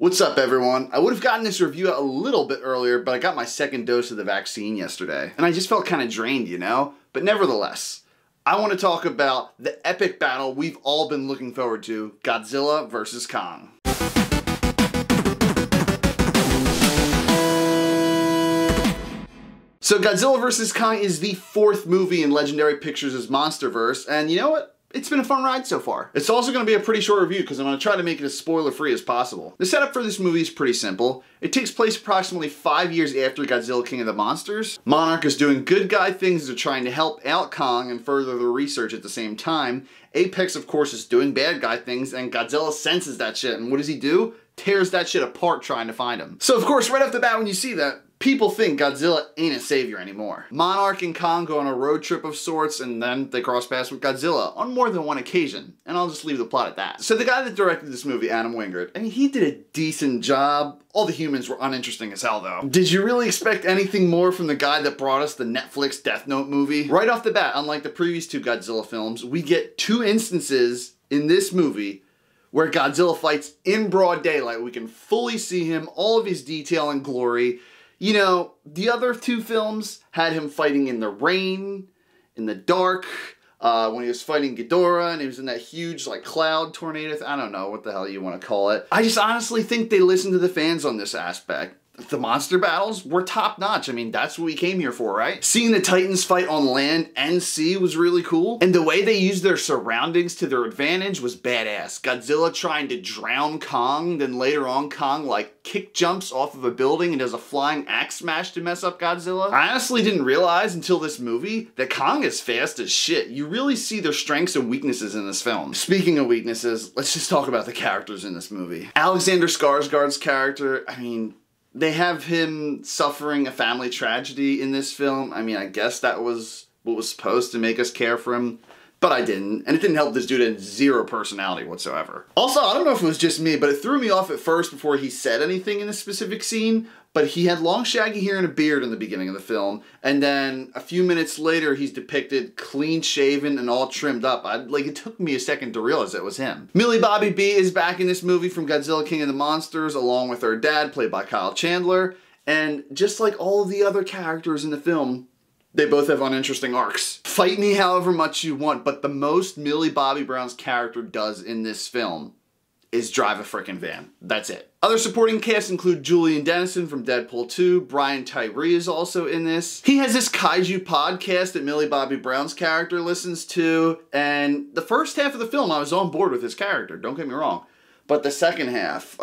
What's up, everyone? I would have gotten this review out a little bit earlier, but I got my second dose of the vaccine yesterday, and I just felt kind of drained, you know? But nevertheless, I want to talk about the epic battle we've all been looking forward to, Godzilla vs. Kong. So Godzilla vs. Kong is the fourth movie in Legendary Pictures' MonsterVerse, and you know what? It's been a fun ride so far. It's also going to be a pretty short review because I'm going to try to make it as spoiler-free as possible. The setup for this movie is pretty simple. It takes place approximately 5 years after Godzilla King of the Monsters. Monarch is doing good guy things to trying to help out Kong and further the research at the same time. Apex, of course, is doing bad guy things, and Godzilla senses that shit, and what does he do? Tears that shit apart trying to find him. So of course, right off the bat when you see that, people think Godzilla ain't a savior anymore. Monarch and Kong go on a road trip of sorts, and then they cross paths with Godzilla on more than one occasion. And I'll just leave the plot at that. So the guy that directed this movie, Adam Wingard, I mean, he did a decent job. All the humans were uninteresting as hell, though. Did you really expect anything more from the guy that brought us the Netflix Death Note movie? Right off the bat, unlike the previous two Godzilla films, we get two instances in this movie where Godzilla fights in broad daylight. We can fully see him, all of his detail and glory. You know, the other two films had him fighting in the rain, in the dark, when he was fighting Ghidorah, and he was in that huge, like, cloud tornado. I don't know what the hell you want to call it. I just honestly think they listened to the fans on this aspect. The monster battles were top-notch. I mean, that's what we came here for, right? Seeing the Titans fight on land and sea was really cool. And the way they used their surroundings to their advantage was badass. Godzilla trying to drown Kong, then later on Kong, like, kick jumps off of a building and does a flying axe smash to mess up Godzilla. I honestly didn't realize until this movie that Kong is fast as shit. You really see their strengths and weaknesses in this film. Speaking of weaknesses, let's just talk about the characters in this movie. Alexander Skarsgård's character, I mean, they have him suffering a family tragedy in this film. I mean, I guess that was what was supposed to make us care for him, but I didn't. And it didn't help this dude had zero personality whatsoever. Also, I don't know if it was just me, but it threw me off at first before he said anything in a specific scene. But he had long shaggy hair and a beard in the beginning of the film, and then a few minutes later he's depicted clean shaven and all trimmed up. It took me a second to realize it was him. Millie Bobby B is back in this movie from Godzilla King of the Monsters along with her dad, played by Kyle Chandler, and just like all of the other characters in the film, they both have uninteresting arcs. Fight me however much you want, but the most Millie Bobby Brown's character does in this film is drive a frickin' van. That's it. Other supporting cast include Julian Dennison from Deadpool 2. Brian Tyree is also in this. He has this kaiju podcast that Millie Bobby Brown's character listens to, and the first half of the film I was on board with his character, don't get me wrong. But the second half,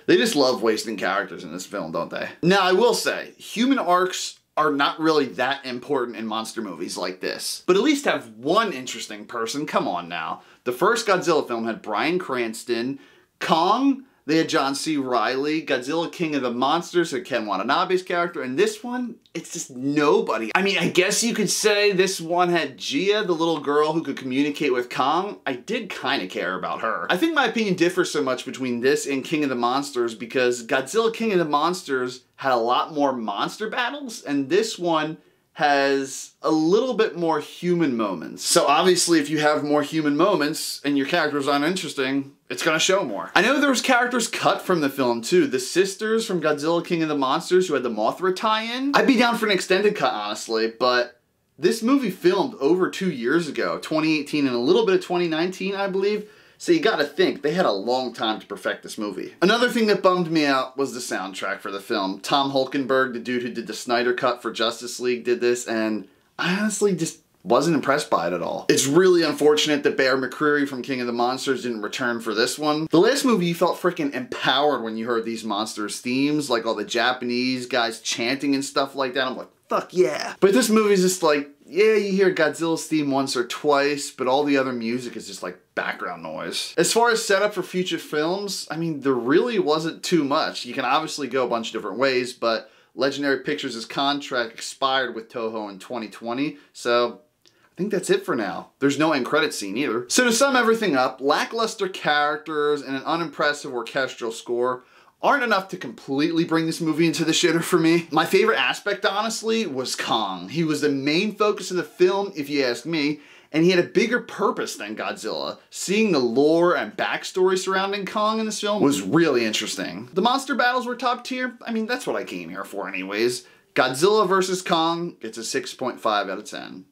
they just love wasting characters in this film, don't they? Now, I will say, human arcs are not really that important in monster movies like this. But at least have one interesting person, come on now. The first Godzilla film had Bryan Cranston. Kong, they had John C. Reilly. Godzilla King of the Monsters had Ken Watanabe's character. And this one, it's just nobody. I mean, I guess you could say this one had Gia, the little girl who could communicate with Kong. I did kind of care about her. I think my opinion differs so much between this and King of the Monsters because Godzilla King of the Monsters had a lot more monster battles, and this one has a little bit more human moments. So obviously if you have more human moments and your characters aren't interesting, it's gonna show more. I know there was characters cut from the film too. The sisters from Godzilla King of the Monsters who had the Mothra tie-in. I'd be down for an extended cut, honestly, but this movie filmed over 2 years ago, 2018 and a little bit of 2019, I believe. So you gotta think, they had a long time to perfect this movie. Another thing that bummed me out was the soundtrack for the film. Tom Hulkenberg, the dude who did the Snyder Cut for Justice League, did this, and I honestly just wasn't impressed by it at all. It's really unfortunate that Bear McCreary from King of the Monsters didn't return for this one. The last movie, you felt freaking empowered when you heard these monsters' themes, like all the Japanese guys chanting and stuff like that. I'm like, fuck yeah. But this movie's just like, yeah, you hear Godzilla's theme once or twice, but all the other music is just like background noise. As far as setup for future films, I mean, there really wasn't too much. You can obviously go a bunch of different ways, but Legendary Pictures' contract expired with Toho in 2020, so I think that's it for now. There's no end credit scene either. So to sum everything up, lackluster characters and an unimpressive orchestral score aren't enough to completely bring this movie into the shitter for me. My favorite aspect, honestly, was Kong. He was the main focus of the film, if you ask me, and he had a bigger purpose than Godzilla. Seeing the lore and backstory surrounding Kong in this film was really interesting. The monster battles were top tier. I mean, that's what I came here for anyways. Godzilla vs. Kong gets a 6.5 out of 10.